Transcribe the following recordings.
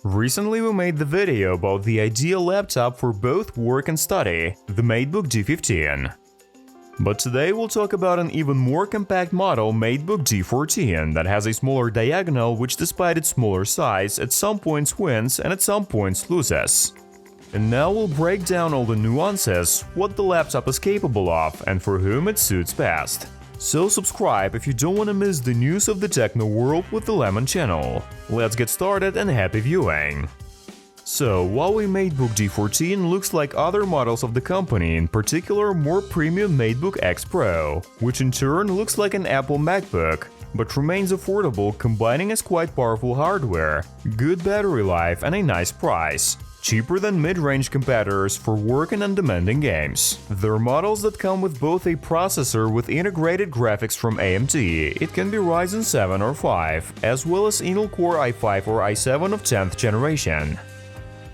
Recently we made the video about the ideal laptop for both work and study, the MateBook D15. But today we'll talk about an even more compact model, MateBook D14, that has a smaller diagonal which, despite its smaller size, at some points wins and at some points loses. And now we'll break down all the nuances, what the laptop is capable of, and for whom it suits best. So subscribe if you don't want to miss the news of the techno world with the Lemon channel. Let's get started and happy viewing! So, Huawei MateBook D14 looks like other models of the company, in particular more premium MateBook X Pro, which in turn looks like an Apple MacBook, but remains affordable, combining as quite powerful hardware, good battery life and a nice price. Cheaper than mid-range competitors for work and undemanding games. There are models that come with both a processor with integrated graphics from AMD, it can be Ryzen 7 or 5, as well as Intel Core i5 or i7 of 10th generation.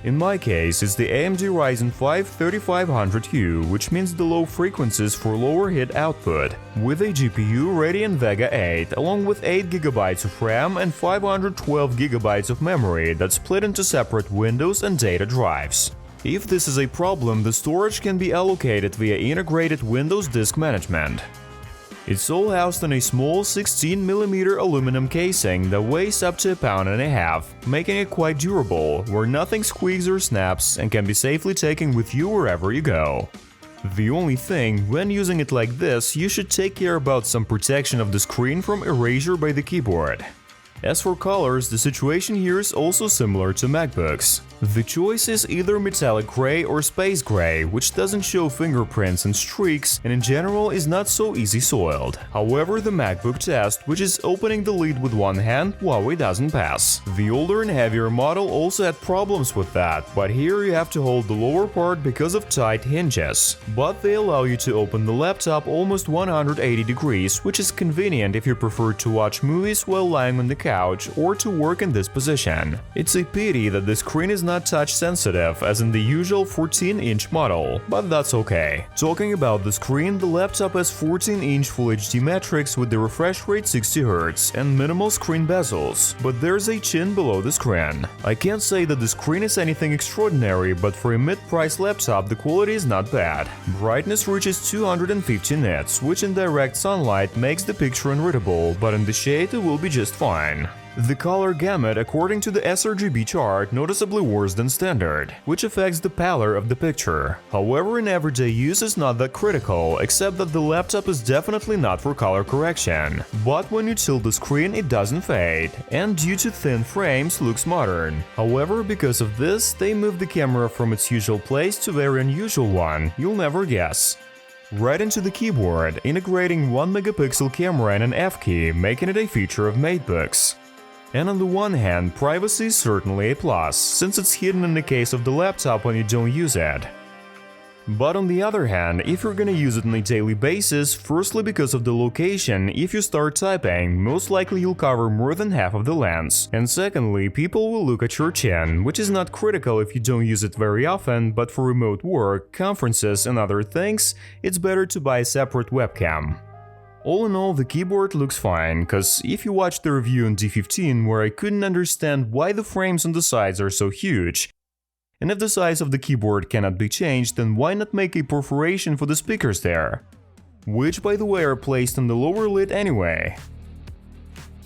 In my case, it's the AMD Ryzen 5 3500U, which means the low frequencies for lower heat output, with a GPU Radeon Vega 8, along with 8GB of RAM and 512GB of memory that's split into separate Windows and data drives. If this is a problem, the storage can be allocated via integrated Windows disk management. It's all housed in a small 16mm aluminum casing that weighs up to 1.5 pounds, making it quite durable, where nothing squeaks or snaps and can be safely taken with you wherever you go. The only thing, when using it like this, you should take care about some protection of the screen from erasure by the keyboard. As for colors, the situation here is also similar to MacBooks. The choice is either metallic gray or space gray, which doesn't show fingerprints and streaks and in general is not so easy soiled. However, the MacBook test, which is opening the lid with one hand, Huawei doesn't pass. The older and heavier model also had problems with that, but here you have to hold the lower part because of tight hinges. But they allow you to open the laptop almost 180 degrees, which is convenient if you prefer to watch movies while lying on the couch or to work in this position. It's a pity that the screen is not touch sensitive as in the usual 14-inch model, but that's okay. Talking about the screen, the laptop has 14-inch Full HD metrics with the refresh rate 60Hz and minimal screen bezels, but there's a chin below the screen. I can't say that the screen is anything extraordinary, but for a mid-price laptop the quality is not bad. Brightness reaches 250 nits, which in direct sunlight makes the picture unreadable, but in the shade it will be just fine. The color gamut, according to the sRGB chart, noticeably worse than standard, which affects the pallor of the picture. However, in everyday use is not that critical, except that the laptop is definitely not for color correction. But when you tilt the screen it doesn't fade, and due to thin frames looks modern. However, because of this, they moved the camera from its usual place to a very unusual one, you'll never guess. Right into the keyboard, integrating 1-megapixel camera and an F key, making it a feature of MateBooks. And on the one hand, privacy is certainly a plus, since it's hidden in the case of the laptop when you don't use it. But on the other hand, if you're gonna use it on a daily basis, firstly because of the location, if you start typing, most likely you'll cover more than half of the lens, and secondly, people will look at your chin, which is not critical if you don't use it very often, but for remote work, conferences and other things, it's better to buy a separate webcam. All in all, the keyboard looks fine, cause if you watched the review on D15 where I couldn't understand why the frames on the sides are so huge, and if the size of the keyboard cannot be changed, then why not make a perforation for the speakers there? Which, by the way, are placed on the lower lid anyway.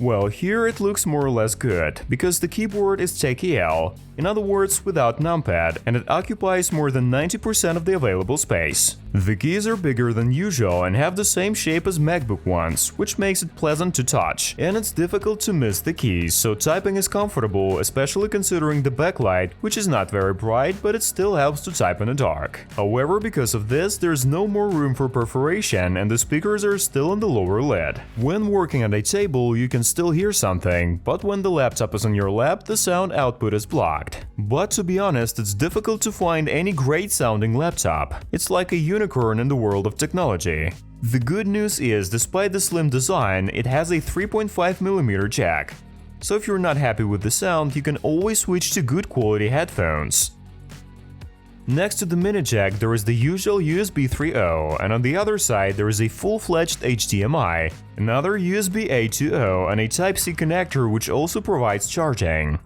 Well, here it looks more or less good, because the keyboard is TKL, in other words, without numpad, and it occupies more than 90% of the available space. The keys are bigger than usual and have the same shape as MacBook ones, which makes it pleasant to touch, and it's difficult to miss the keys, so typing is comfortable, especially considering the backlight, which is not very bright, but it still helps to type in the dark. However, because of this, there's no more room for perforation and the speakers are still on the lower lid. When working at a table, you can still hear something, but when the laptop is on your lap, the sound output is blocked. But to be honest, it's difficult to find any great sounding laptop. It's like a unicorn in the world of technology. The good news is, despite the slim design, it has a 3.5mm jack. So if you're not happy with the sound, you can always switch to good quality headphones. Next to the mini jack there is the usual USB 3.0, and on the other side there is a full-fledged HDMI, another USB A 2.0 and a Type-C connector which also provides charging.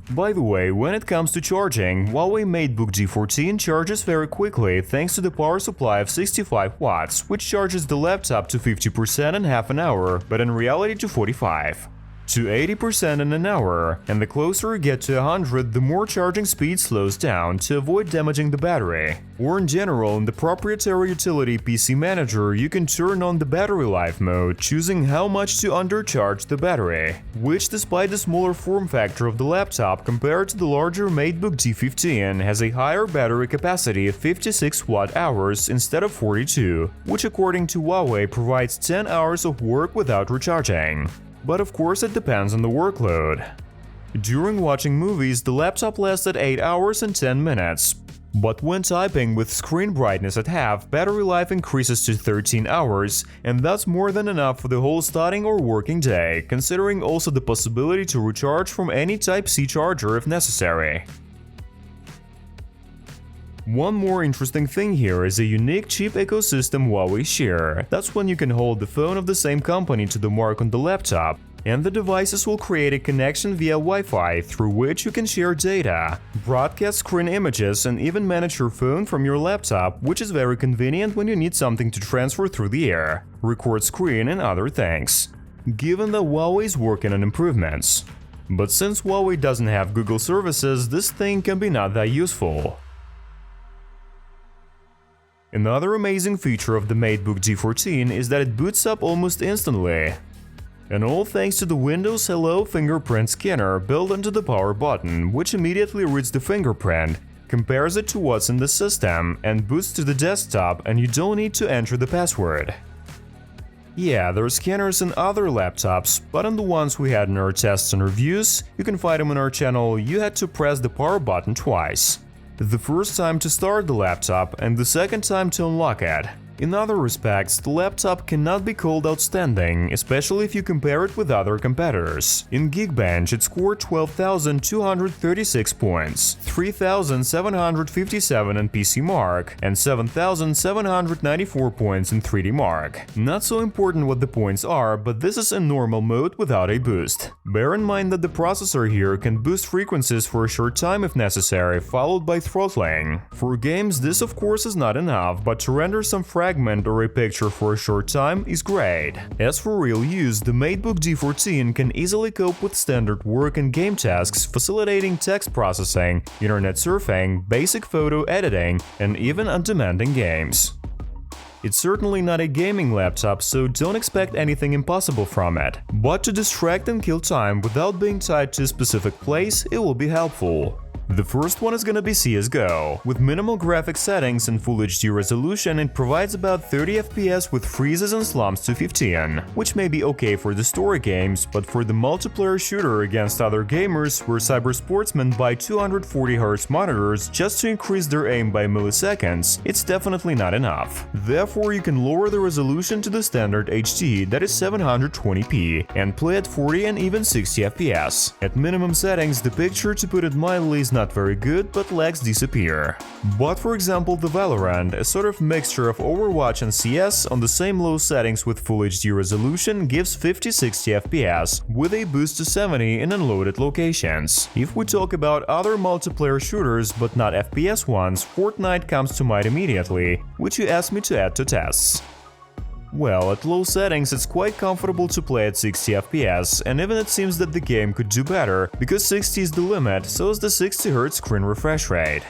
By the way, when it comes to charging, Huawei MateBook D14 charges very quickly thanks to the power supply of 65 watts, which charges the laptop to 50% in half an hour, but in reality to 45%. To 80% in an hour, and the closer you get to 100, the more charging speed slows down to avoid damaging the battery. Or in general, in the proprietary utility PC Manager, you can turn on the battery life mode, choosing how much to undercharge the battery, which despite the smaller form factor of the laptop compared to the larger MateBook D15 has a higher battery capacity of 56 watt-hours instead of 42, which according to Huawei provides 10 hours of work without recharging. But of course it depends on the workload. During watching movies, the laptop lasted 8 hours and 10 minutes. But when typing with screen brightness at half, battery life increases to 13 hours, and that's more than enough for the whole studying or working day, considering also the possibility to recharge from any Type-C charger if necessary. One more interesting thing here is a unique chip ecosystem Huawei share. That's when you can hold the phone of the same company to the mark on the laptop, and the devices will create a connection via Wi-Fi through which you can share data, broadcast screen images, and even manage your phone from your laptop, which is very convenient when you need something to transfer through the air, record screen, and other things. Given that Huawei is working on improvements. But since Huawei doesn't have Google services, this thing can be not that useful. Another amazing feature of the MateBook D14 is that it boots up almost instantly. And all thanks to the Windows Hello fingerprint scanner built into the power button, which immediately reads the fingerprint, compares it to what's in the system, and boots to the desktop, and you don't need to enter the password. Yeah, there are scanners in other laptops, but on the ones we had in our tests and reviews, you can find them on our channel, you had to press the power button twice. The first time to start the laptop and the second time to unlock it. In other respects, the laptop cannot be called outstanding, especially if you compare it with other competitors. In Geekbench, it scored 12,236 points, 3,757 in PCMark, and 7,794 points in 3DMark. Not so important what the points are, but this is in normal mode without a boost. Bear in mind that the processor here can boost frequencies for a short time if necessary, followed by throttling. For games, this of course is not enough, but to render some fragment or a picture for a short time is great. As for real use, the MateBook D14 can easily cope with standard work and game tasks, facilitating text processing, internet surfing, basic photo editing, and even undemanding games. It's certainly not a gaming laptop, so don't expect anything impossible from it. But to distract and kill time without being tied to a specific place, it will be helpful. The first one is gonna be CSGO. With minimal graphic settings and Full HD resolution, it provides about 30 FPS with freezes and slumps to 15, which may be okay for the story games, but for the multiplayer shooter against other gamers where cybersportsmen buy 240Hz monitors just to increase their aim by milliseconds, it's definitely not enough. Therefore, you can lower the resolution to the standard HD, that is 720p, and play at 40 and even 60 FPS. At minimum settings, the picture, to put it mildly, is not very good, but lags disappear. But for example, the Valorant, a sort of mixture of Overwatch and CS on the same low settings with Full HD resolution, gives 50-60 FPS, with a boost to 70 in unloaded locations. If we talk about other multiplayer shooters, but not FPS ones, Fortnite comes to mind immediately, which you asked me to add to tests. Well, at low settings it's quite comfortable to play at 60 FPS, and even it seems that the game could do better, because 60 is the limit, so is the 60Hz screen refresh rate.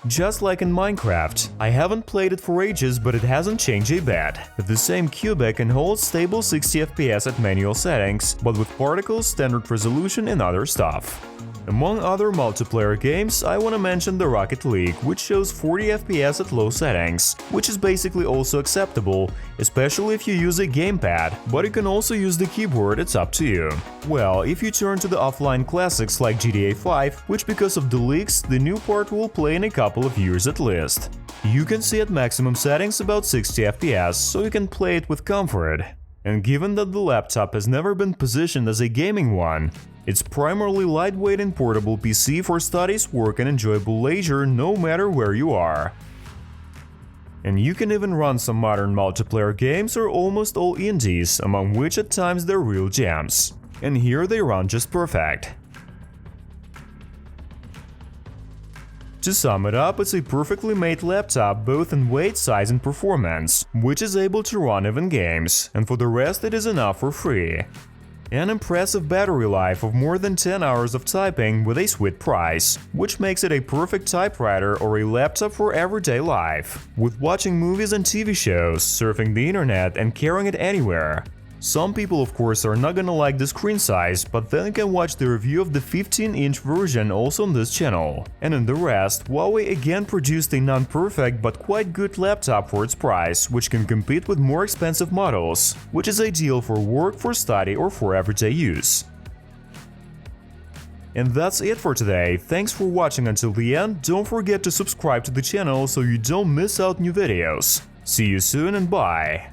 Just like in Minecraft, I haven't played it for ages, but it hasn't changed a bit. The same cubic can hold stable 60 FPS at manual settings, but with particles, standard resolution and other stuff. Among other multiplayer games, I want to mention the Rocket League, which shows 40 FPS at low settings, which is basically also acceptable, especially if you use a gamepad, but you can also use the keyboard, it's up to you. Well, if you turn to the offline classics like GTA 5, which because of the leaks, the new part will play in a couple of years at least. You can see at maximum settings about 60 FPS, so you can play it with comfort. And given that the laptop has never been positioned as a gaming one, it's primarily lightweight and portable PC for studies, work and enjoyable leisure no matter where you are. And you can even run some modern multiplayer games or almost all indies, among which at times they're real gems. And here they run just perfect. To sum it up, it's a perfectly made laptop both in weight, size and performance, which is able to run even games, and for the rest it is enough for free. An impressive battery life of more than 10 hours of typing with a sweet price, which makes it a perfect typewriter or a laptop for everyday life, with watching movies and TV shows, surfing the internet and carrying it anywhere. Some people of course are not gonna like the screen size, but then you can watch the review of the 15-inch version also on this channel. And in the rest, Huawei again produced a non-perfect but quite good laptop for its price, which can compete with more expensive models, which is ideal for work, for study or for everyday use. And that's it for today. Thanks for watching until the end. Don't forget to subscribe to the channel so you don't miss out new videos. See you soon and bye!